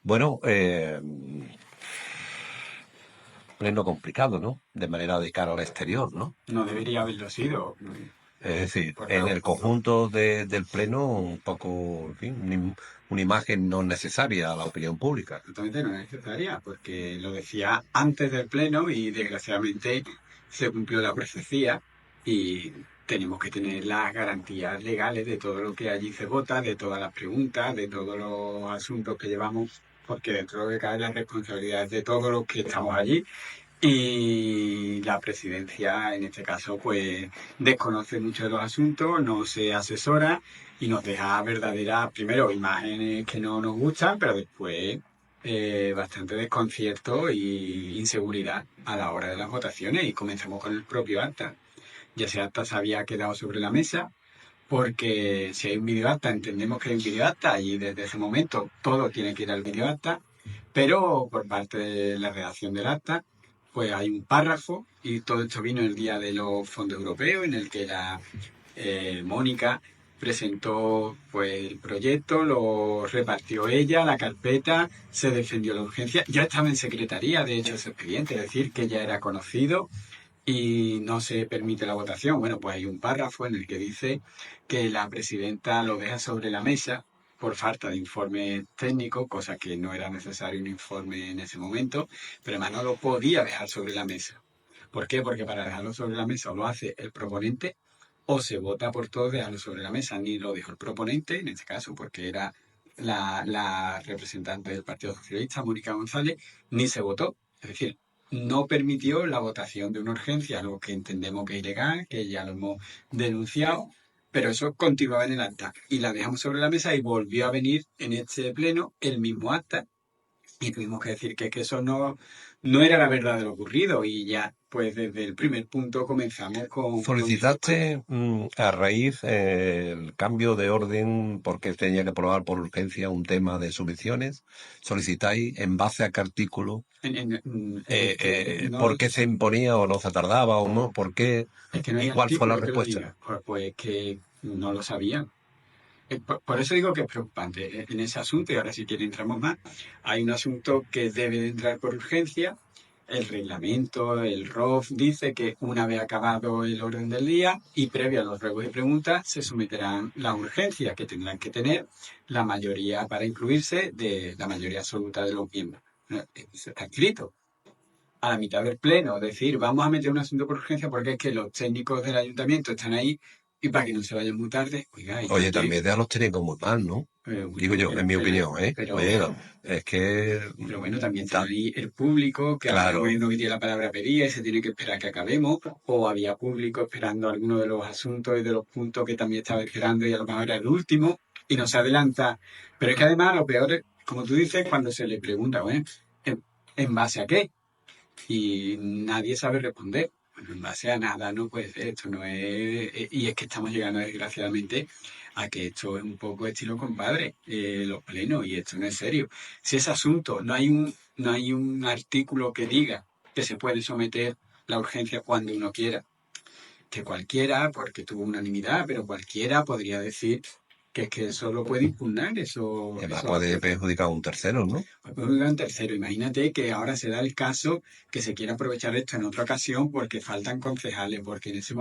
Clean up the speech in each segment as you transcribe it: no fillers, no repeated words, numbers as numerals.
Bueno, pleno complicado, ¿no? De manera de cara al exterior, ¿no? No debería haberlo sido. Es decir, Porque en el conjunto del pleno, un poco, en fin, una imagen no necesaria a la opinión pública. absolutamente no es necesaria, porque lo decía antes del pleno y desgraciadamente se cumplió la profecía y tenemos que tener las garantías legales de todo lo que allí se vota, de todas las preguntas, de todos los asuntos que llevamos, porque dentro de lo que cae la responsabilidad es de todos los que estamos allí. Y la presidencia, en este caso, pues desconoce mucho de los asuntos, no se asesora y nos deja verdaderas, primero, imágenes que no nos gustan, pero después bastante desconcierto y inseguridad a la hora de las votaciones. Y comenzamos con el propio acta. Ya ese acta se había quedado sobre la mesa, porque si hay un videoacta, entendemos que hay un videoacta y desde ese momento todo tiene que ir al videoacta, pero por parte de la redacción del acta, pues hay un párrafo y todo esto vino el día de los fondos europeos en el que Mónica presentó pues el proyecto, lo repartió ella, la carpeta, se defendió la urgencia, ya estaba en secretaría, de hecho ese expediente, es decir, que ya era conocido y no se permite la votación. Bueno, pues hay un párrafo en el que dice que la presidenta lo deja sobre la mesa por falta de informe técnico, cosa que no era necesario un informe en ese momento, pero además no lo podía dejar sobre la mesa. ¿Por qué? Porque para dejarlo sobre la mesa o lo hace el proponente o se vota por todos dejarlo sobre la mesa. Ni lo dijo el proponente, en este caso, porque era la representante del Partido Socialista, Mónica González, ni se votó. Es decir, no permitió la votación de una urgencia, algo que entendemos que es ilegal, que ya lo hemos denunciado, pero eso continuaba en el acta y la dejamos sobre la mesa y volvió a venir en este pleno el mismo acta y tuvimos que decir que eso no era la verdad de lo ocurrido y ya pues desde el primer punto comenzamos con Solicitaste a raíz el cambio de orden porque tenía que aprobar por urgencia un tema de subvenciones. Solicitáis en base a qué artículo, es que no por qué se imponía o no se tardaba o no, por qué es que no y hay cuál fue la artículo que lo respuesta. diga, pues que no lo sabían. Por eso digo que es preocupante en ese asunto, y ahora si quiere entramos más. Hay un asunto que debe de entrar por urgencia. El reglamento, el ROF, dice que una vez acabado el orden del día y previo a los ruegos y preguntas, se someterán las urgencias que tendrán que tener la mayoría para incluirse de la mayoría absoluta de los miembros. Eso está escrito. A la mitad del pleno, decir, vamos a meter un asunto por urgencia porque es que los técnicos del ayuntamiento están ahí y para que no se vayan muy tarde, oiga, ¿y Oye, qué? también de los técnicos muy mal, ¿no? Digo Bueno, yo, en mi opinión, ¿eh? pero, Bueno, es que pero bueno, también está ahí el público, que a lo mejor hay claro. uno que tiene la palabra pedida y se tiene que esperar que acabemos, o había público esperando alguno de los asuntos y de los puntos que también estaba esperando y a lo mejor era el último, y no se adelanta. Pero es que además lo peor es, como tú dices, cuando se le pregunta, bueno, ¿en base a qué? Y nadie sabe responder. Bueno, en base a nada no puede ser, esto no es... Y es que estamos llegando desgraciadamente a que esto es un poco estilo compadre, los plenos, y esto no es serio. Si ese asunto, no hay un artículo que diga que se puede someter la urgencia cuando uno quiera, que cualquiera, porque tuvo unanimidad, pero cualquiera podría decir que es que eso lo puede impugnar, Y además esos puede acuerdos. perjudicar a un tercero, ¿no? Pues un tercero, imagínate que ahora se da el caso que se quiera aprovechar esto en otra ocasión porque faltan concejales, porque en ese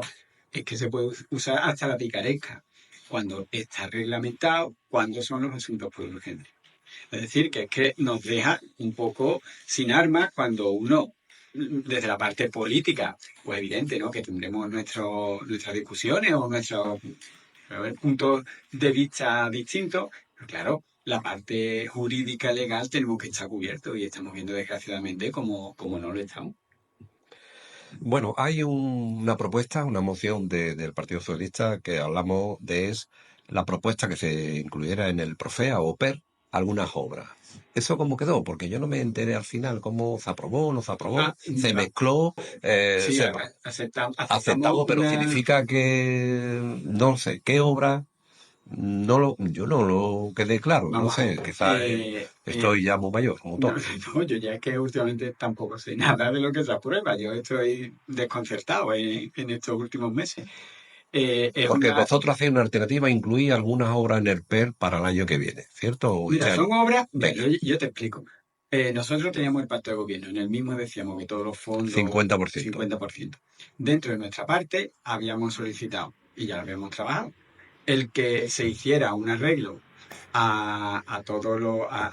es que se puede usar hasta la picaresca, cuando está reglamentado cuándo son los asuntos por urgencia. Es decir, que es que nos deja un poco sin armas cuando uno, desde la parte política, pues evidente, ¿no? Que tendremos nuestras discusiones o nuestros puntos de vista distintos, pero claro, la parte jurídica legal tenemos que estar cubiertos y estamos viendo desgraciadamente como no lo estamos. Bueno, hay una propuesta, una moción del Partido Socialista que hablamos de es la propuesta que se incluyera en el Profea o PER algunas obras. ¿Eso cómo quedó? Porque yo no me enteré al final cómo se aprobó, no se aprobó, se Va, mezcló, sí, se aceptamos aceptamos, pero significa que no sé qué obra, yo no lo quedé claro, no vamos a ver. sé, quizás estoy ya muy mayor, como No, todo. no, yo ya es que últimamente tampoco sé nada de lo que se aprueba. Yo estoy desconcertado en estos últimos meses. Es Porque una, vosotros hacéis una alternativa, incluís algunas obras en el PER para el año que viene, ¿cierto? O Mira, este año. son obras, mira, Venga, yo te explico. Nosotros teníamos el pacto de gobierno, en el mismo decíamos que todos los fondos, 50%. 50%. Dentro de nuestra parte, habíamos solicitado, y ya lo habíamos trabajado, el que se hiciera un arreglo a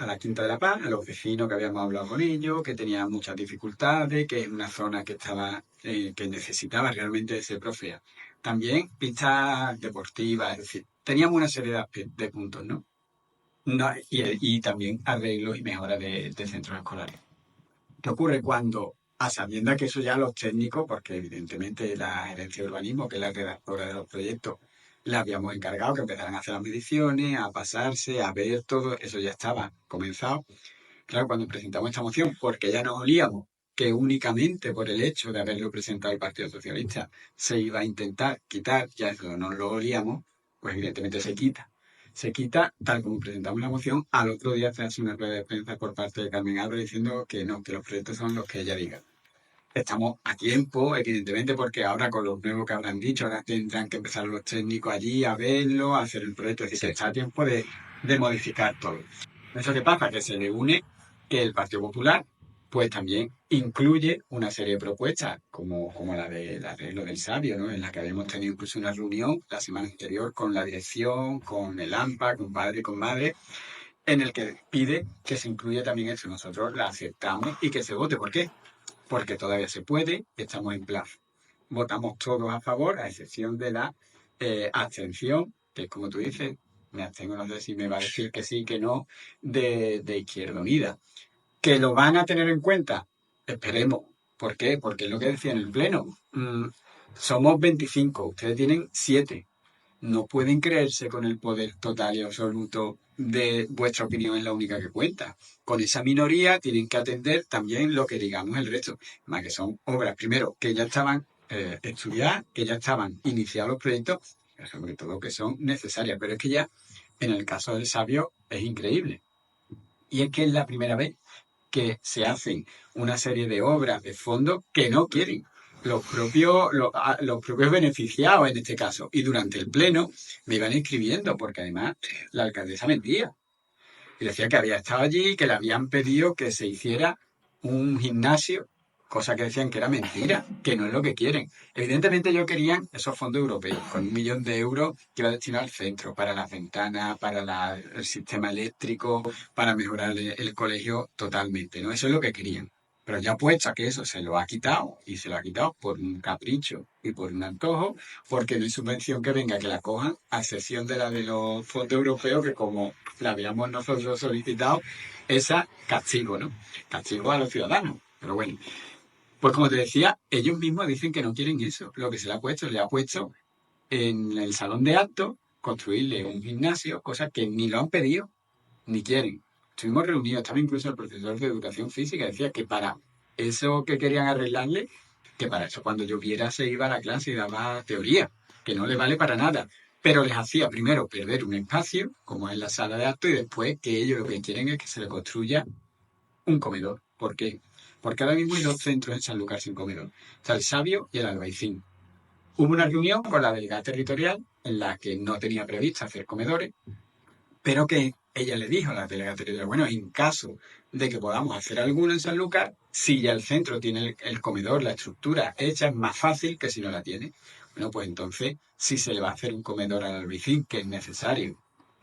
la Quinta de la Paz, a los vecinos que habíamos hablado con ellos, que tenían muchas dificultades, que es una zona que estaba, que necesitaba realmente ese profea. También pistas deportivas, es decir, teníamos una serie de puntos, ¿no? No, y también arreglos y mejoras de centros escolares. ¿Qué ocurre cuando, a sabiendas que eso ya los técnicos, porque evidentemente la gerencia de urbanismo, que es la redactora de los proyectos, la habíamos encargado que empezaran a hacer las mediciones, a pasarse, a ver todo, eso ya estaba comenzado. Claro, cuando presentamos esta moción, porque ya nos olíamos que únicamente por el hecho de haberlo presentado el Partido Socialista se iba a intentar quitar, ya eso no lo olíamos, pues evidentemente se quita. Se quita, tal como presentamos la moción, al otro día se hace una rueda de prensa por parte de Carmen Álvarez diciendo que no, que los proyectos son los que ella diga. Estamos a tiempo, evidentemente, porque ahora con los nuevos que habrán dicho, ahora tendrán que empezar los técnicos allí a verlo, a hacer el proyecto, es decir, que Sí. está a tiempo de modificar todo. Eso que pasa, que se le une que el Partido Popular, pues también incluye una serie de propuestas, como la del arreglo del sabio, ¿no? En la que habíamos tenido incluso una reunión la semana anterior con la dirección, con el AMPA, con padre y con madre, en el que pide que se incluya también eso. Nosotros la aceptamos y que se vote. ¿Por qué? Porque todavía se puede, estamos en plazo. Votamos todos a favor, a excepción de la abstención, que es como tú dices, me abstengo, no sé si me va a decir que sí, que no, de Izquierda Unida. ¿Que lo van a tener en cuenta? Esperemos. ¿Por qué? Porque es lo que decía en el Pleno. Somos 25, ustedes tienen 7. No pueden creerse con el poder total y absoluto de vuestra opinión es la única que cuenta. Con esa minoría tienen que atender también lo que digamos el resto. Más que son obras, primero, que ya estaban estudiadas, que ya estaban iniciados los proyectos, pero sobre todo que son necesarias. Pero es que ya, en el caso del Sabio, es increíble. Y es que es la primera vez que se hacen una serie de obras de fondo que no quieren los propios beneficiados en este caso. Y durante el pleno me iban escribiendo, porque además la alcaldesa mentía. Y decía que había estado allí, que le habían pedido que se hiciera un gimnasio, cosa que decían que era mentira, que no es lo que quieren. Evidentemente ellos querían esos fondos europeos, con 1 millón de euros que iba destinado al centro, para las ventanas, para el sistema eléctrico, para mejorar el colegio totalmente, ¿no? Eso es lo que querían. Pero ya puesta que eso se lo ha quitado, y se lo ha quitado por un capricho y por un antojo, porque no hay subvención que venga que la cojan, a excepción de la de los fondos europeos, que como la habíamos nosotros solicitado, esa castigo, ¿no? Castigo a los ciudadanos. Pero bueno, pues como te decía, ellos mismos dicen que no quieren eso. Lo que le ha puesto en el salón de actos construirle un gimnasio, cosa que ni lo han pedido ni quieren. Estuvimos reunidos, estaba incluso el profesor de educación física, decía que para eso que querían arreglarle, que para eso cuando lloviera se iba a la clase y daba teoría, que no le vale para nada. Pero les hacía primero perder un espacio, como es la sala de actos, y después que ellos lo que quieren es que se le construya un comedor. ¿Por qué? Porque ahora mismo hay dos centros en Sanlúcar sin comedor. Está el Sabio y el Albaicín. Hubo una reunión con la delegada territorial en la que no tenía previsto hacer comedores, pero que ella le dijo a la delegada territorial, bueno, en caso de que podamos hacer alguno en Sanlúcar, si ya el centro tiene el comedor, la estructura hecha, es más fácil que si no la tiene. Bueno, pues entonces, si se le va a hacer un comedor al Albaicín, que es necesario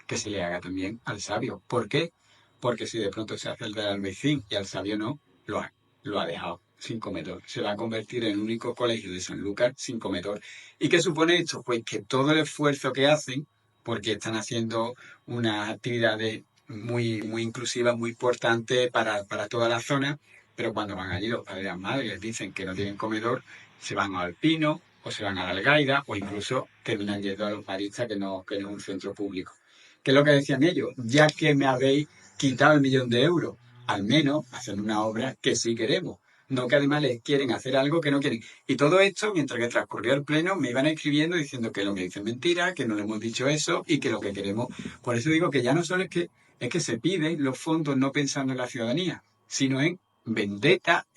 que se le haga también al Sabio. ¿Por qué? Porque si de pronto se hace el del Albaicín y al Sabio no, lo ha dejado sin comedor. Se va a convertir en el único colegio de Sanlúcar sin comedor. ¿Y qué supone esto? Pues que todo el esfuerzo que hacen, porque están haciendo unas actividades muy, muy inclusivas, muy importantes para toda la zona, pero cuando van allí los padres y las madres les dicen que no tienen comedor, se van al Alpino o se van a la Algaida o incluso terminan yendo a los maristas que no es un centro público. ¿Qué es lo que decían ellos? Ya que me habéis quitado 1 millón de euros, al menos hacer una obra que sí queremos. No que además les quieren hacer algo que no quieren. Y todo esto, mientras que transcurría el pleno, me iban escribiendo diciendo que lo que dicen mentira, que no le hemos dicho eso y que lo que queremos. Por eso digo que ya no solo es que se piden los fondos no pensando en la ciudadanía, sino en vendetta,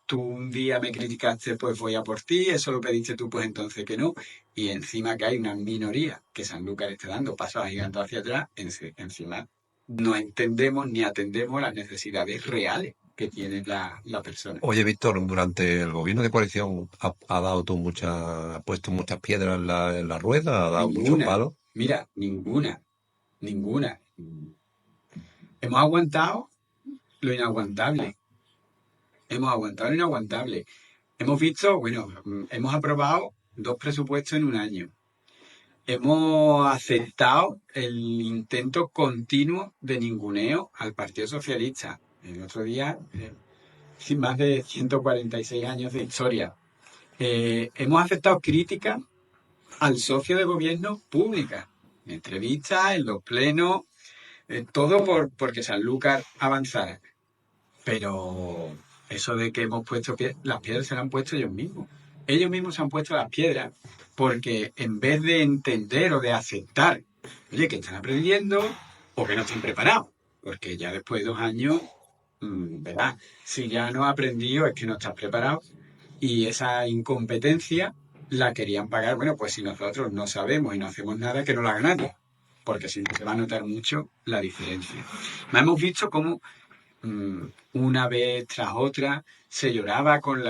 tú un día me criticaste, pues voy a por ti, eso lo pediste tú, pues entonces que no. Y encima que hay una minoría que Sanlúcar está dando pasos gigantes hacia atrás, encima no entendemos ni atendemos las necesidades reales que tiene la persona. Oye, Víctor, durante el gobierno de coalición ha dado tú ha puesto muchas piedras en la rueda, ha dado muchos Ninguna, palos. mira, ninguna. Hemos aguantado lo inaguantable, hemos aguantado lo inaguantable. Hemos visto, bueno, hemos aprobado 2 presupuestos en un año. Hemos aceptado el intento continuo de ninguneo al Partido Socialista. El otro día, sin más de 146 años de historia. Hemos aceptado críticas al socio de gobierno pública, en entrevistas, en los plenos, todo porque Sanlúcar avanzara. Pero eso de que hemos puesto las piedras se las han puesto ellos mismos. Ellos mismos se han puesto las piedras porque en vez de entender o de aceptar, oye, que están aprendiendo o que no están preparados, porque ya después de 2 años, ¿verdad? Si ya no has aprendido es que no estás preparado y esa incompetencia la querían pagar. Bueno, pues si nosotros no sabemos y no hacemos nada, que no la haga nadie, porque si no se va a notar mucho la diferencia. Hemos visto cómo una vez tras otra se lloraba con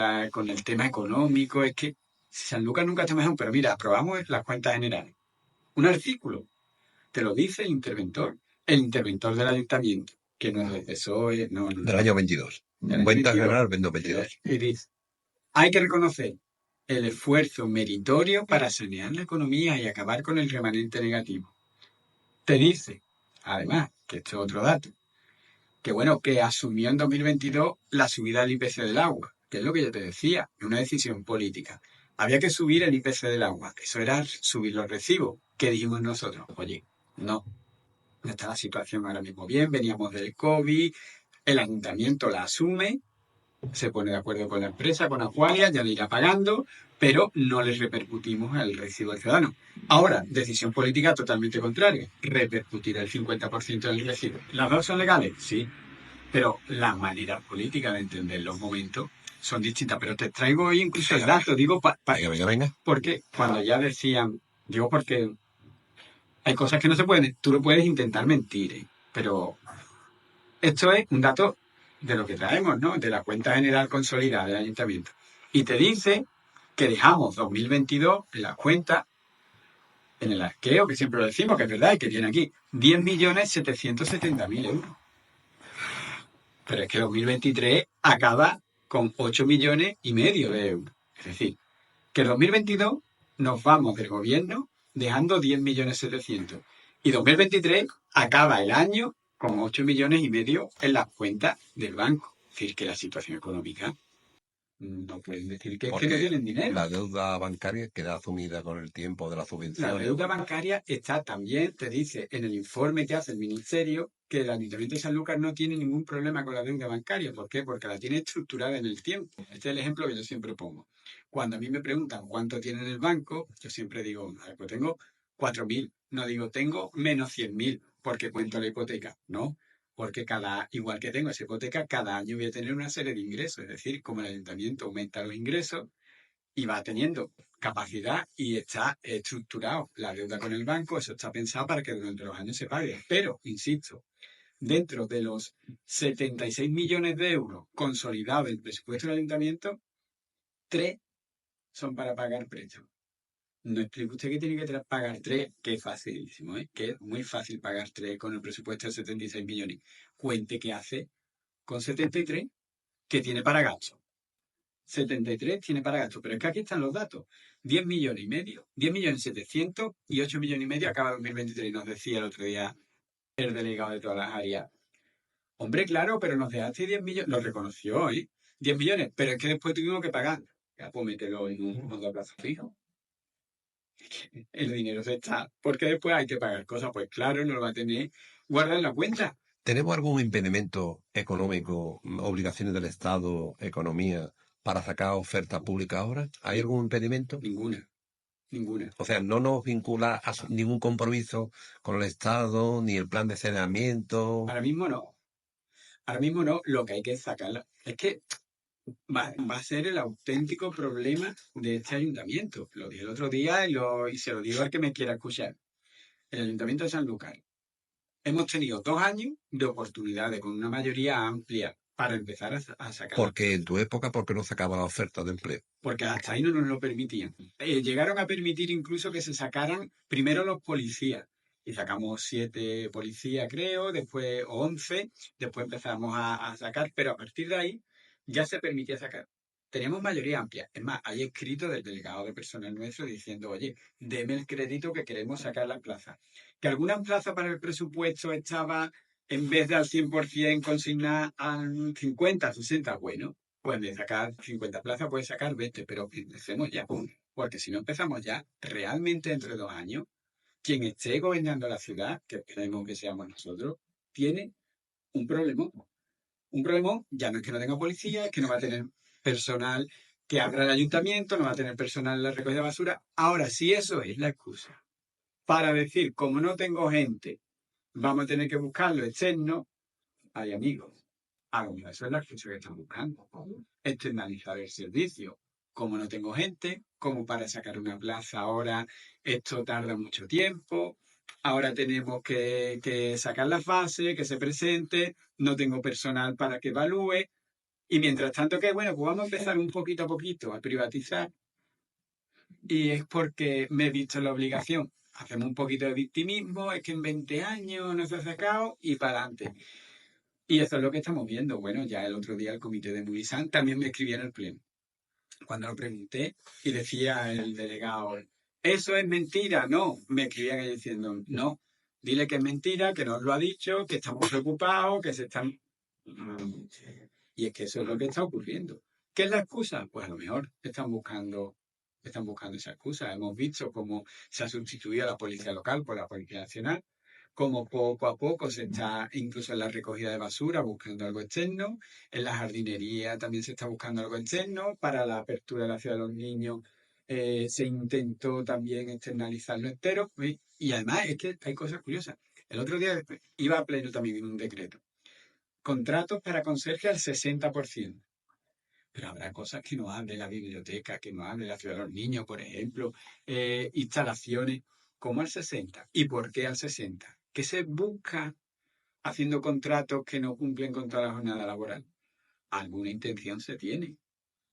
el tema económico. Es que Sanlúcar nunca está mejor, pero mira, aprobamos las cuentas generales. Un artículo, te lo dice el interventor del ayuntamiento, que no es del PSOE, no, no, Del año 22. del año Cuentas 22. generales 2022. Y dice, hay que reconocer el esfuerzo meritorio para sanear la economía y acabar con el remanente negativo. Te dice, además, que esto es otro dato, que bueno, que asumió en 2022 la subida del IPC del agua, que es lo que yo te decía, una decisión política. Había que subir el IPC del agua, eso era subir los recibos. ¿Qué dijimos nosotros? Oye, no está la situación ahora mismo bien, veníamos del COVID, el ayuntamiento la asume, se pone de acuerdo con la empresa, con Aqualia, ya le irá pagando, pero no les repercutimos al recibo del ciudadano. Ahora, decisión política totalmente contraria, repercutir el 50% del recibo. ¿Las dos son legales? Sí, pero las maneras políticas de entender los momentos son distintas. Pero te traigo hoy incluso el dato, digo, Venga. porque cuando ya decían, digo porque hay cosas que no se pueden, tú lo puedes intentar mentir, pero esto es un dato de lo que traemos, ¿no? De la cuenta general consolidada del ayuntamiento. Y te dice que dejamos 2022 en las cuentas, en el arqueo, que siempre lo decimos, que es verdad, y que tiene aquí 10.770.000 euros. Pero es que 2023 acaba con 8,5 millones de euros. Es decir, que 2022 nos vamos del gobierno dejando 10,700,000. Y 2023 acaba el año con 8,5 millones en las cuentas del banco. Es decir, que la situación económica no pueden decir que es que no Porque tienen dinero. la deuda bancaria queda asumida con el tiempo de las La subvenciones. deuda bancaria está también, te dice en el informe que hace el ministerio, que el Ayuntamiento de Sanlúcar no tiene ningún problema con la deuda bancaria. ¿Por qué? Porque la tiene estructurada en el tiempo. Este es el ejemplo que yo siempre pongo. Cuando a mí me preguntan cuánto tiene en el banco, yo siempre digo, a ver, pues tengo 4.000. No digo, tengo menos 100.000 porque cuento la hipoteca. No, porque igual que tengo esa hipoteca, cada año voy a tener una serie de ingresos. Es decir, como el ayuntamiento aumenta los ingresos, y va teniendo capacidad y está estructurado la deuda con el banco, eso está pensado para que durante los años se pague. Pero, insisto, dentro de los 76 millones de euros consolidados del presupuesto del ayuntamiento, 3 son para pagar préstamos. No explique usted que tiene que pagar 3, que es facilísimo, ¿eh? Que es muy fácil pagar 3 con el presupuesto de 76 millones. Cuente qué hace con 73 que tiene para gasto. 73 tiene para gasto, pero es que aquí están los datos. 10,5 millones, 10,700,000 y 8,5 millones acaba 2023, nos decía el otro día el delegado de todas las áreas. Hombre, claro, pero nos dejaste 10 millones, lo reconoció, ¿eh? 10 millones, pero es que después tuvimos que pagar. Ya, pues mételo en un fondo a plazo fijo. El dinero se está, porque después hay que pagar cosas, pues claro, no lo va a tener guardado en la cuenta. ¿Tenemos algún impedimento económico, obligaciones del Estado, economía, para sacar oferta pública ahora? ¿Hay algún impedimento? Ninguna. O sea, no nos vincula a ningún compromiso con el Estado, ni el plan de saneamiento. Ahora mismo no. Ahora mismo no, lo que hay que es sacarla. Es que va a ser el auténtico problema de este ayuntamiento. Lo dije el otro día y se lo digo al que me quiera escuchar. El ayuntamiento de Sanlúcar. Hemos tenido 2 años de oportunidades con una mayoría amplia para empezar a sacar las Porque en plazas. tu época, ¿por qué no sacaba la oferta de empleo? Porque hasta ahí no nos lo permitían. Llegaron a permitir incluso que se sacaran primero los policías. Y sacamos 7 policías, creo, después 11, después empezamos a sacar, pero a partir de ahí ya se permitía sacar. Teníamos mayoría amplia. Es más, hay escrito del delegado de personal nuestro diciendo, oye, deme el crédito que queremos sacar las plazas. Que alguna plaza para el presupuesto estaba, en vez de al 100% consignada al 50, 60, bueno, pues de sacar 50 plazas puedes sacar 20, pero empecemos ya. Porque si no empezamos ya, realmente dentro de 2 años, quien esté gobernando la ciudad, que esperemos que seamos nosotros, tiene un problema. Un problema ya no es que no tenga policía, es que no va a tener personal que abra el ayuntamiento, no va a tener personal en la recogida de basura. Ahora, si eso es la excusa para decir, como no tengo gente, vamos a tener que buscarlo externo, hay amigos. A lo mejor eso es la excusa que están buscando. Externalizar el servicio. Como no tengo gente, como para sacar una plaza ahora, esto tarda mucho tiempo. Ahora tenemos que sacar las bases, que se presente, no tengo personal para que evalúe. Y mientras tanto, que bueno, pues vamos a empezar un poquito a poquito a privatizar. Y es porque me he visto en la obligación. Hacemos un poquito de victimismo, es que en 20 años no se ha sacado y para adelante. Y eso es lo que estamos viendo. Bueno, ya el otro día el comité de Murisán también me escribía en el pleno. Cuando lo pregunté y decía el delegado, eso es mentira, no. Me escribían ellos diciendo, no, dile que es mentira, que no os lo ha dicho, que estamos preocupados, que se están... Y es que eso es lo que está ocurriendo. ¿Qué es la excusa? Pues a lo mejor están buscando esa excusa. Hemos visto cómo se ha sustituido a la policía local por la Policía Nacional, cómo poco a poco se está, incluso en la recogida de basura, buscando algo externo, en la jardinería también se está buscando algo externo, para la apertura de la ciudad de los niños se intentó también externalizarlo entero, y además es que hay cosas curiosas. El otro día iba a pleno también en un decreto. Contratos para conserje al 60%. Pero habrá cosas que no hable la biblioteca, que no hable la ciudad de los niños, por ejemplo, instalaciones, como al 60. ¿Y por qué al 60? ¿Qué se busca haciendo contratos que no cumplen con toda la jornada laboral? Alguna intención se tiene.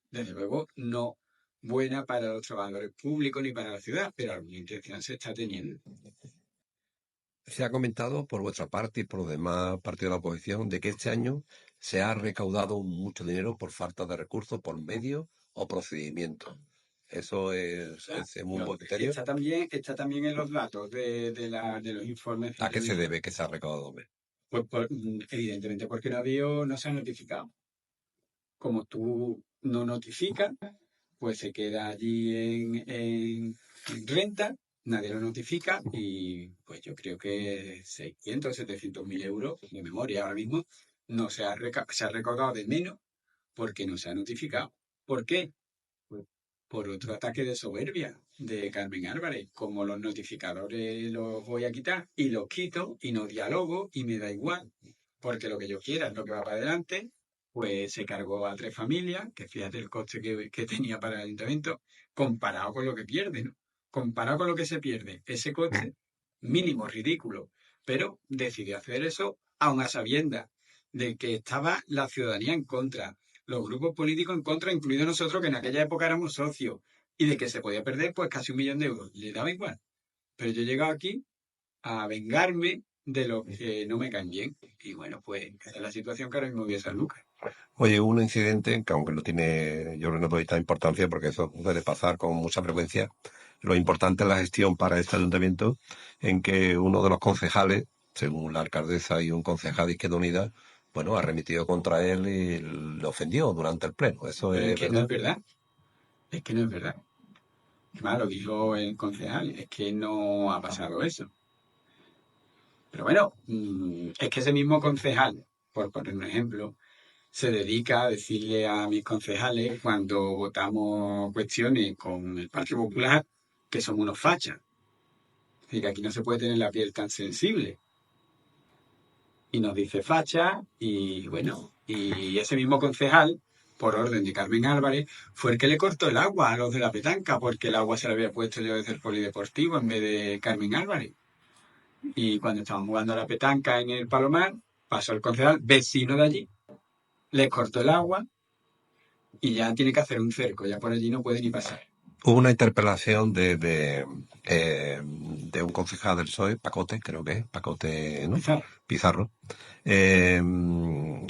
Desde luego, no buena para los trabajadores públicos ni para la ciudad, pero alguna intención se está teniendo. Se ha comentado por vuestra parte y por los demás partidos de la oposición de que este año se ha recaudado mucho dinero por falta de recursos, por medios o procedimientos. ¿Eso es un buen criterio? Está también en los datos de los informes ¿A qué se internos. debe que se ha recaudado menos? Pues evidentemente porque no se ha notificado. Como tú no notificas, pues se queda allí en renta, nadie lo notifica y pues yo creo que 600 700 mil euros de memoria ahora mismo no se ha recaudado de menos porque no se ha notificado. ¿Por qué? Pues por otro ataque de soberbia de Carmen Álvarez. Como los notificadores los voy a quitar y los quito y no dialogo y me da igual, porque lo que yo quiera es lo que va para adelante, pues se cargó a 3 familias, que fíjate el coste que tenía para el ayuntamiento, comparado con lo que pierde, ¿no? Comparado con lo que se pierde, ese coste mínimo, ridículo, pero decidió hacer eso aun a sabiendas de que estaba la ciudadanía en contra, los grupos políticos en contra, incluidos nosotros, que en aquella época éramos socios, y de que se podía perder pues casi 1 millón de euros. Le daba igual. Pero yo he llegado aquí a vengarme de los que no me caen bien. Y bueno, pues esa es la situación que ahora mismo vive San Lucas. Oye, un incidente que aunque no tiene, yo no doy tanta importancia porque eso suele pasar con mucha frecuencia. Lo importante es la gestión para este ayuntamiento en que uno de los concejales, según la alcaldesa y un concejal de Izquierda Unida, bueno, ha remitido contra él y le ofendió durante el pleno. ¿Eso Pero es es que no es verdad? verdad. Es que no es verdad. Es más, lo dijo el concejal. Es que no ha pasado eso. Pero bueno, es que ese mismo concejal, por poner un ejemplo, se dedica a decirle a mis concejales cuando votamos cuestiones con el Partido Popular que somos unos fachas. Es decir, que aquí no se puede tener la piel tan sensible. y nos dice facha y bueno, y ese mismo concejal, por orden de Carmen Álvarez, fue el que le cortó el agua a los de la petanca porque el agua se le había puesto yo desde el polideportivo en vez de Carmen Álvarez. Y cuando estaban jugando a la petanca en el Palomar, pasó el concejal, vecino de allí, les cortó el agua y ya tiene que hacer un cerco, ya por allí no puede ni pasar. Hubo una interpelación de un concejal del PSOE, Pacote, creo que es, Pacote, ¿no? Pizarro. Pizarro, eh, me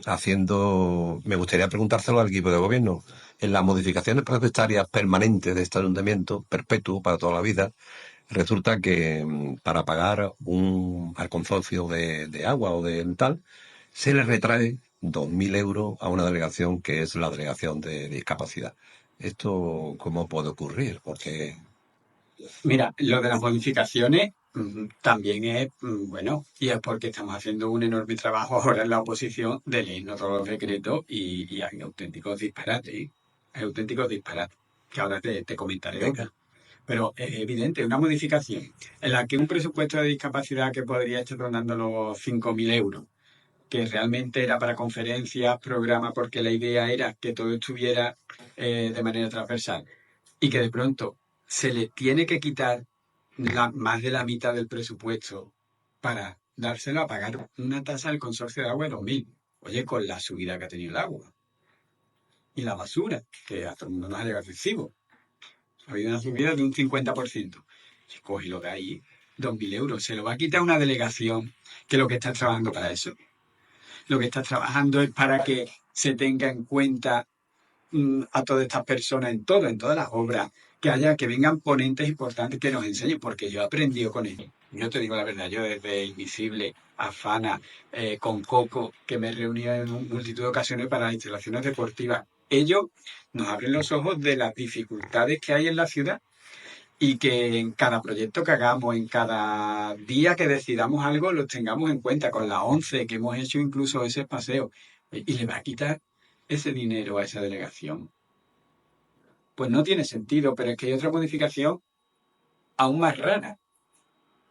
gustaría preguntárselo al equipo de gobierno. En las modificaciones presupuestarias permanentes de este ayuntamiento, perpetuo para toda la vida, resulta que para pagar al consorcio de agua o de tal, se le retrae 2.000 euros a una delegación que es la delegación de discapacidad. ¿Esto cómo puede ocurrir? Porque Mira, lo de las modificaciones también es, bueno, y es porque estamos haciendo un enorme trabajo ahora en la oposición de leernos todos los decretos y hay auténticos disparates, ¿eh? Hay auténticos disparates, que ahora te comentaré otra. Pero es evidente, una modificación en la que un presupuesto de discapacidad que podría estar rondando los 5.000 euros, que realmente era para conferencias, programas, porque la idea era que todo estuviera de manera transversal y que de pronto se le tiene que quitar más de la mitad del presupuesto para dárselo a pagar una tasa al consorcio de agua de 2.000. Oye, con la subida que ha tenido el agua y la basura, que a todo el mundo nos ha llegado recibo. Ha habido una subida de un 50%. Y cógelo de ahí, 2.000 euros. Se lo va a quitar una delegación que lo que está trabajando para eso. Lo que está trabajando es para que se tenga en cuenta a todas estas personas en todas las obras, que vengan ponentes importantes que nos enseñen, porque yo he aprendido con ellos. Yo te digo la verdad, yo desde Invisible, Afana, con Coco, que me he reunido en multitud de ocasiones para las instalaciones deportivas, ellos nos abren los ojos de las dificultades que hay en la ciudad y que en cada proyecto que hagamos, en cada día que decidamos algo, lo tengamos en cuenta. Con la 11 que hemos hecho incluso ese paseo, y le va a quitar ese dinero a esa delegación. Pues no tiene sentido, pero es que hay otra modificación aún más rara,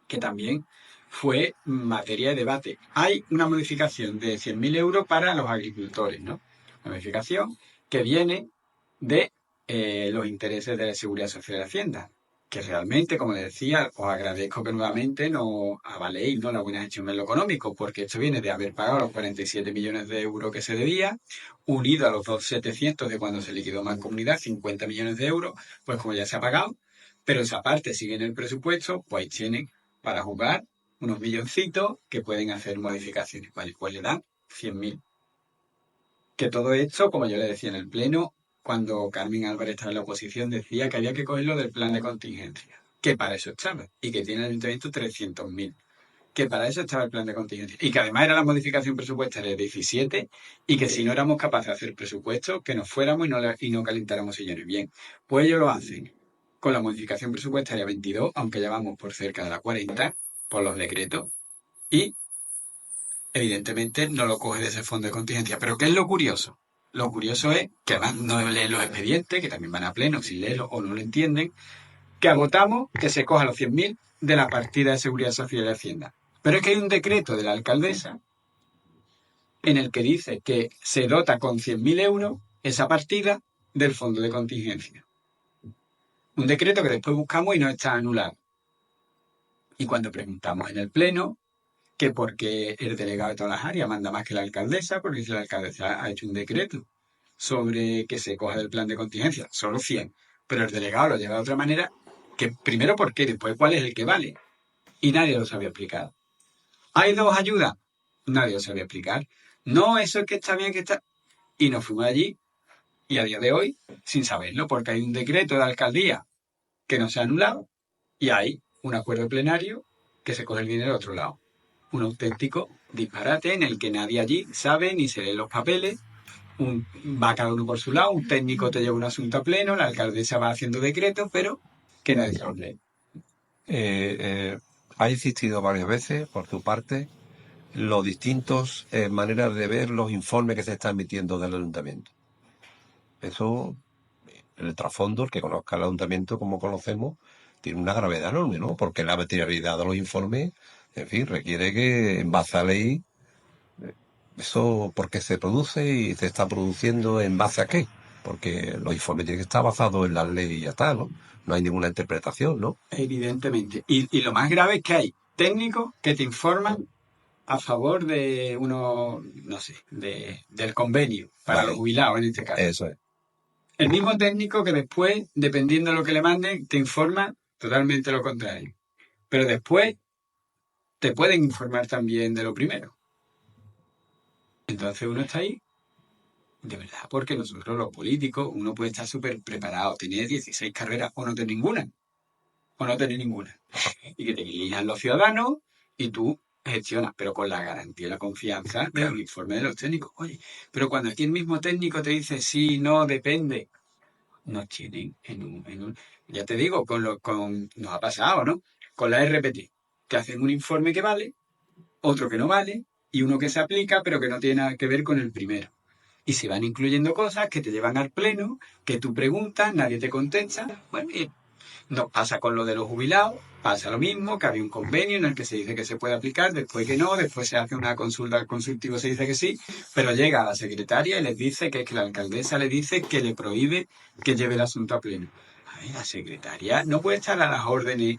que también fue materia de debate. Hay una modificación de 100.000 euros para los agricultores, ¿no? Una modificación que viene de los intereses de la Seguridad Social de Hacienda, que realmente, como les decía, os agradezco que nuevamente no avaléis, ¿no?, la buena gestión en lo económico, porque esto viene de haber pagado los 47 millones de euros que se debía, unido a los 2.700 de cuando se liquidó Mancomunidad, 50 millones de euros, pues como ya se ha pagado, pero esa parte sigue en el presupuesto, pues tienen para jugar unos milloncitos que pueden hacer modificaciones, ¿vale? Pues le dan 100.000. Que todo esto, como yo le decía en el Pleno, cuando Carmen Álvarez estaba en la oposición, decía que había que cogerlo del plan de contingencia, que para eso estaba, y que tiene el ayuntamiento 300.000, que para eso estaba el plan de contingencia, y que además era la modificación presupuestaria de 17, y que si no éramos capaces de hacer presupuesto, que nos fuéramos y no calentáramos sillones. Bien, pues ellos lo hacen con la modificación presupuestaria 22, aunque ya vamos por cerca de la 40, por los decretos, y evidentemente no lo coge de ese fondo de contingencia. Pero ¿qué es lo curioso? Lo curioso es que además no leen los expedientes, que también van a pleno sin leerlo o no lo entienden, que agotamos que se coja los 100.000 de la partida de Seguridad Social y Hacienda. Pero es que hay un decreto de la alcaldesa en el que dice que se dota con 100.000 euros esa partida del fondo de contingencia. Un decreto que después buscamos y no está anulado. Y cuando preguntamos en el Pleno, que porque el delegado de todas las áreas manda más que la alcaldesa, porque si la alcaldesa ha hecho un decreto sobre que se coja del plan de contingencia, solo 100, pero el delegado lo lleva de otra manera, que primero por qué, después cuál es el que vale. Y nadie lo sabía explicar. ¿Hay dos ayudas? Nadie lo sabía explicar. No, eso es que está bien, que está... Y nos fuimos allí, y a día de hoy, sin saberlo, porque hay un decreto de la alcaldía que no se ha anulado, y hay un acuerdo plenario que se coge el dinero de otro lado. Un auténtico disparate en el que nadie allí sabe ni se leen los papeles, va cada uno por su lado, un técnico te lleva un asunto a pleno, la alcaldesa va haciendo decretos, pero que nadie se los lee. Ha insistido varias veces, por tu parte, los distintos maneras de ver los informes que se están emitiendo del ayuntamiento. Eso, en el trasfondo, el que conozca el ayuntamiento como conocemos, tiene una gravedad enorme, ¿no? Porque la materialidad de los informes, en fin, requiere que, en base a ley, ¿Eso por qué se produce y se está produciendo en base a qué? Porque los informes tienen que estar basados en la ley y ya está, ¿no? No hay ninguna interpretación, ¿no? Evidentemente. Y lo más grave es que hay técnicos que te informan a favor de uno, no sé, del convenio para los Vale, jubilados en este caso. eso es. El mismo técnico que después, dependiendo de lo que le manden, te informa totalmente lo contrario. Pero después te pueden informar también de lo primero. Entonces uno está ahí, de verdad, porque nosotros los políticos, uno puede estar súper preparado, tener 16 carreras o no tener ninguna, o no tener ninguna. Y que te elijan los ciudadanos y tú gestionas, pero con la garantía y la confianza de los informes de los técnicos. Oye, pero cuando aquí el mismo técnico te dice sí, no, depende, nos tienen ya te digo, nos ha pasado, ¿no? Con la RPT, te hacen un informe que vale, otro que no vale, y uno que se aplica, pero que no tiene nada que ver con el primero. Y se van incluyendo cosas que te llevan al pleno, que tú preguntas, nadie te contesta. Bueno, y nos pasa con lo de los jubilados, pasa lo mismo, que había un convenio en el que se dice que se puede aplicar, después que no, después se hace una consulta al consultivo, se dice que sí, pero llega a la secretaria y les dice que es que la alcaldesa le dice que le prohíbe que lleve el asunto a pleno. A ver, la secretaria no puede estar a las órdenes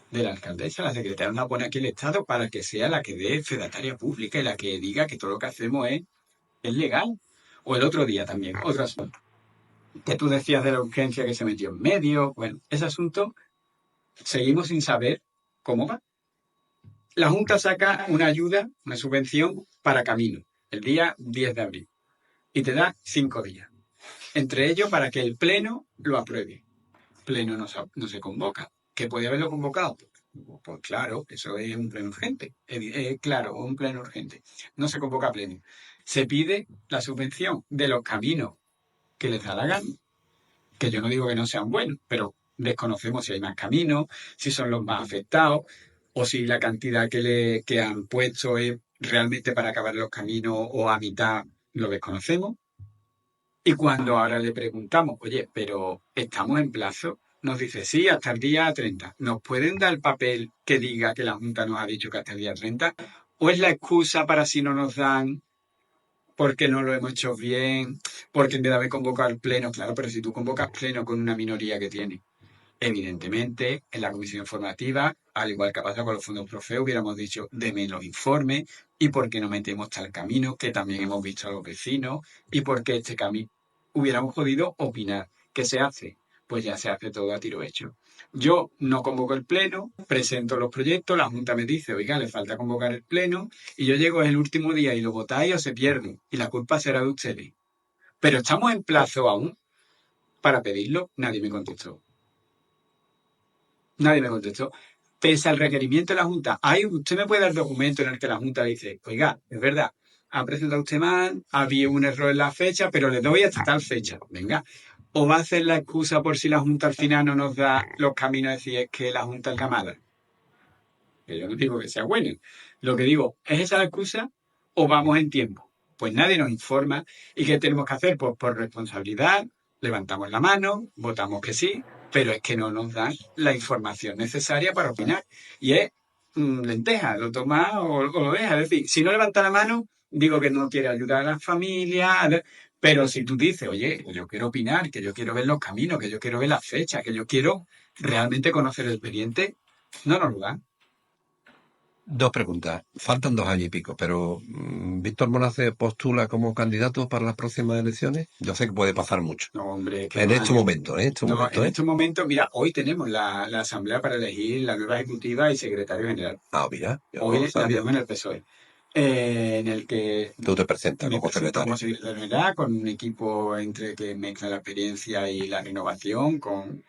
de la alcaldesa, la secretaria nos pone aquí el Estado para que sea la que dé fedataria pública y la que diga que todo lo que hacemos es legal. O el otro día también, otro asunto, que tú decías de la urgencia que se metió en medio, bueno, ese asunto seguimos sin saber cómo va. La Junta saca una ayuda, una subvención para Camino, el día 10 de abril, y te da 5 días, entre ellos para que el Pleno lo apruebe. Pleno no se convoca. ¿Qué puede haberlo convocado? Pues claro, eso es un pleno urgente. Claro, un pleno urgente. No se convoca pleno. Se pide la subvención de los caminos que les da la gana, que yo no digo que no sean buenos, pero desconocemos si hay más caminos, si son los más afectados, o si la cantidad que han puesto es realmente para acabar los caminos o a mitad, lo desconocemos. Y cuando ahora le preguntamos, oye, pero estamos en plazo, nos dice, sí, hasta el día 30. ¿Nos pueden dar el papel que diga que la Junta nos ha dicho que hasta el día 30? ¿O es la excusa para si no nos dan porque no lo hemos hecho bien, porque en vez de haber convocado el pleno? Claro, pero si tú convocas pleno con una minoría que tiene, evidentemente, en la comisión informativa, al igual que ha pasado con los fondos Profe, hubiéramos dicho, deme los informes, y por qué no metemos tal camino, que también hemos visto a los vecinos, y por qué este camino. Hubiéramos podido opinar. ¿Qué se hace? Pues ya se hace todo a tiro hecho. Yo no convoco el pleno, presento los proyectos, la Junta me dice, oiga, le falta convocar el pleno, y yo llego el último día y lo votáis o se pierde, y la culpa será de ustedes. Pero estamos en plazo aún para pedirlo, nadie me contestó. Nadie me contestó. Pese al requerimiento de la Junta, usted me puede dar documento en el que la Junta dice, oiga, es verdad, ha presentado usted mal, había un error en la fecha, pero le doy hasta tal fecha. Venga. O va a hacer la excusa por si la Junta al final no nos da los caminos, decir es que la Junta es la mala. Que yo no digo que sea bueno. Lo que digo, ¿es esa la excusa o vamos en tiempo? Pues nadie nos informa. ¿Y qué tenemos que hacer? Pues por responsabilidad, levantamos la mano, votamos que sí, pero es que no nos dan la información necesaria para opinar. Y es lenteja, lo toma o lo deja. Es decir, si no levanta la mano, digo que no quiere ayudar a la familia, pero si tú dices, oye, yo quiero opinar, que yo quiero ver los caminos, que yo quiero ver las fechas, que yo quiero realmente conocer el expediente, no nos lo dan. Dos preguntas. Faltan 2 años y pico, pero ¿Víctor Mora se postula como candidato para las próximas elecciones? Yo sé que puede pasar mucho. No, hombre, que En 2 años. este No, momento, en ¿eh? estos momentos, mira, hoy tenemos la asamblea para elegir la nueva ejecutiva y secretario general. Ah, mira, yo no lo Hoy la sabía. tenemos en el PSOE, en el que Tú te presentas me como presento como secretario. secretario general con un equipo entre que mezcla la experiencia y la renovación, con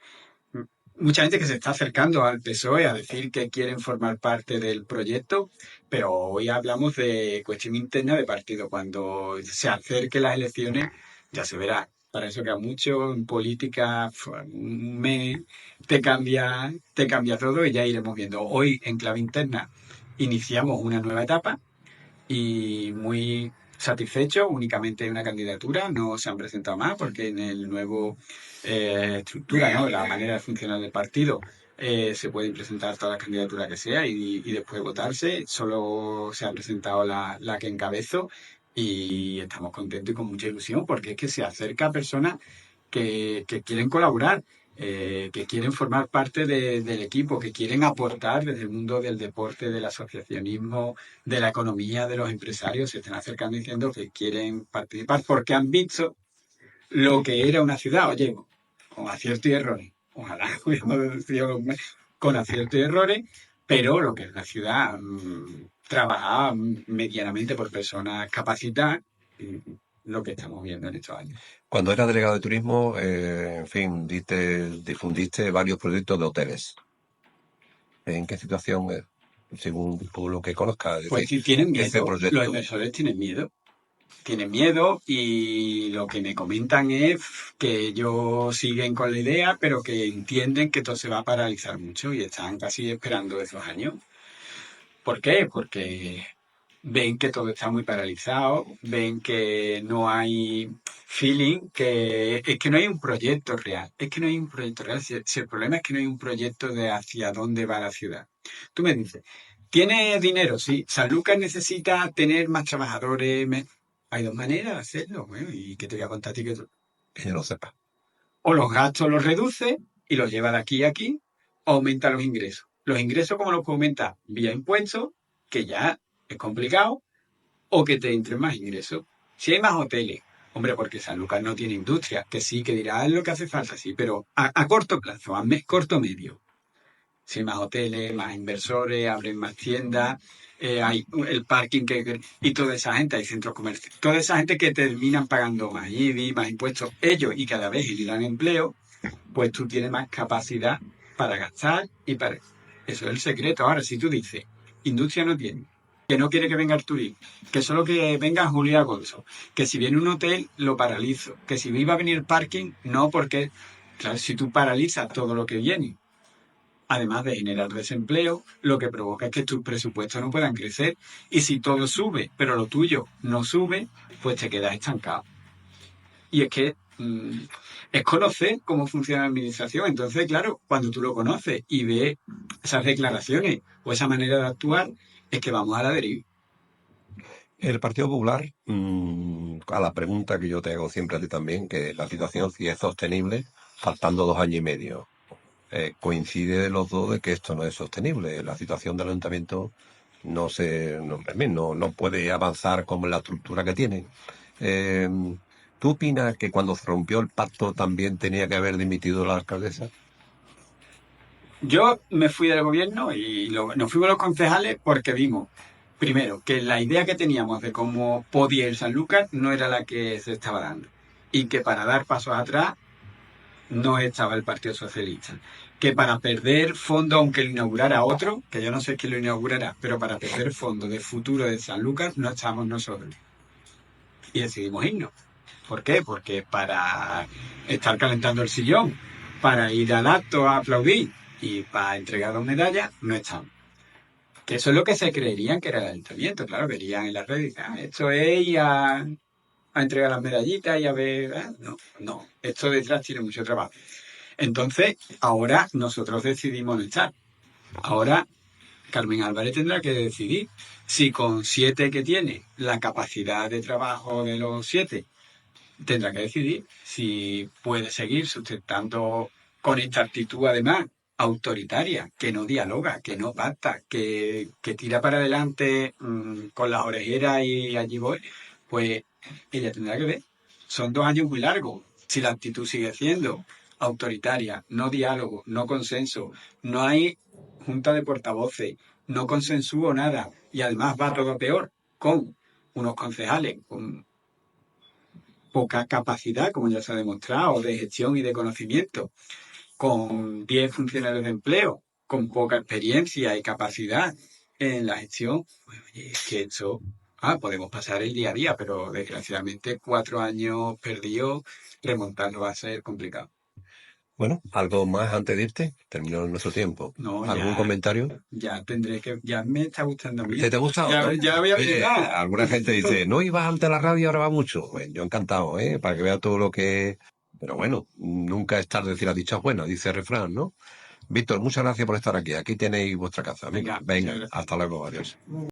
mucha gente que se está acercando al PSOE a decir que quieren formar parte del proyecto, pero hoy hablamos de cuestión interna de partido. Cuando se acerquen las elecciones, ya se verá. Para eso queda mucho en política, un mes te cambia todo y ya iremos viendo. Hoy, en clave interna, iniciamos una nueva etapa y muy satisfecho, únicamente una candidatura, no se han presentado más porque en el nuevo estructura, ¿no? La manera de funcionar del partido, se pueden presentar todas las candidaturas que sea y después votarse. Solo se ha presentado la que encabezo Y estamos contentos y con mucha ilusión porque es que se acerca a personas que quieren colaborar, que quieren formar parte del equipo, que quieren aportar desde el mundo del deporte, del asociacionismo, de la economía, de los empresarios. Se están acercando diciendo que quieren participar porque han visto lo que era una ciudad. Oye, con aciertos y errores. Ojalá hubiéramos sido con aciertos y errores, pero lo que es la ciudad, trabajada medianamente por personas capacitadas, lo que estamos viendo en estos años. Cuando era delegado de turismo, en fin, difundiste varios proyectos de hoteles. ¿En qué situación, según tú lo que conozcas? Es Pues decir, si tienen ese miedo, los proyecto, inversores tienen miedo y lo que me comentan es que ellos siguen con la idea, pero que entienden que todo se va a paralizar mucho y están casi esperando esos años. ¿Por qué? Porque ven que todo está muy paralizado, ven que no hay feeling, que es que no hay un proyecto real. Es que no hay un proyecto real. Si el problema es que no hay un proyecto de hacia dónde va la ciudad. Tú me dices, ¿tiene dinero? Sí. San Lucas necesita tener más trabajadores. Hay dos maneras de hacerlo. Bueno, ¿y qué te voy a contar a ti? que yo no sepa. O los gastos los reduce y los lleva de aquí a aquí, o aumenta los ingresos. Los ingresos, ¿cómo los puede aumentar? Vía impuestos, que ya es complicado, o que te entren más ingresos. Si hay más hoteles, hombre, porque San Lucas no tiene industria, que sí, que dirá, es lo que hace falta, sí, pero a corto plazo, corto medio. Si hay más hoteles, más inversores, abren más tiendas, hay el parking y toda esa gente, hay centros comerciales, toda esa gente que terminan pagando más IBI, más impuestos, ellos y cada vez generan empleo, pues tú tienes más capacidad para gastar y para... Eso es el secreto. Ahora, si tú dices, industria no tiene, que no quiere que venga el turismo, que solo que venga Julia Alonso, que si viene un hotel lo paralizo, que si iba a venir el parking, no, porque, claro, si tú paralizas todo lo que viene, además de generar desempleo, lo que provoca es que tus presupuestos no puedan crecer y si todo sube, pero lo tuyo no sube, pues te quedas estancado. Y es que es conocer cómo funciona la administración. Entonces, claro, cuando tú lo conoces y ves esas declaraciones o esa manera de actuar, es que vamos a la deriva. El Partido Popular, a la pregunta que yo te hago siempre a ti también, que la situación si es sostenible, faltando 2 años y medio, coincide de los dos de que esto no es sostenible. La situación del ayuntamiento no puede avanzar como en la estructura que tiene. Eh, ¿Tú opinas que cuando se rompió el pacto también tenía que haber dimitido la alcaldesa? Yo me fui del gobierno y nos fuimos los concejales porque vimos, primero, que la idea que teníamos de cómo podía ir San Lucas no era la que se estaba dando. Y que para dar pasos atrás no estaba el Partido Socialista. Que para perder fondos, aunque lo inaugurara otro, que yo no sé quién lo inaugurará, pero para perder fondos de futuro de San Lucas no estábamos nosotros. Y decidimos irnos. ¿Por qué? Porque para estar calentando el sillón, para ir al acto a aplaudir y para entregar 2 medallas, no estamos. Que eso es lo que se creerían que era el ayuntamiento, claro, verían en las redes, esto es ir a entregar las medallitas y a ver, no, no, esto detrás tiene mucho trabajo. Entonces, ahora nosotros decidimos no estar. Ahora Carmen Álvarez tendrá que decidir si con 7 que tiene la capacidad de trabajo de los 7, tendrá que decidir si puede seguir sustentando con esta actitud además autoritaria, que no dialoga, que no pacta, que tira para adelante con las orejeras y allí voy, pues ella tendrá que ver. Son 2 años muy largos. Si la actitud sigue siendo autoritaria, no diálogo, no consenso, no hay junta de portavoces, no consensúo nada y además va todo peor con unos concejales con poca capacidad, como ya se ha demostrado, de gestión y de conocimiento, con 10 funcionarios de empleo, con poca experiencia y capacidad en la gestión, pues oye, es que eso, podemos pasar el día a día, pero desgraciadamente 4 años perdidos, remontarlo va a ser complicado. Bueno, ¿algo más antes de irte? Terminó nuestro tiempo. No, ¿Algún ya, comentario? ya tendré que, ya me está gustando a mí. ¿Te ha gustado? Ya voy a Oye, empezar. alguna gente dice, no ibas ante la radio, ahora va mucho. Pues yo encantado, ¿eh? Para que vea todo lo que... Pero bueno, nunca es tarde decir las dichas buenas, dice el refrán, ¿no? Víctor, muchas gracias por estar aquí. Aquí tenéis vuestra casa, amigo. Venga, muchas Venga, gracias. hasta luego, adiós.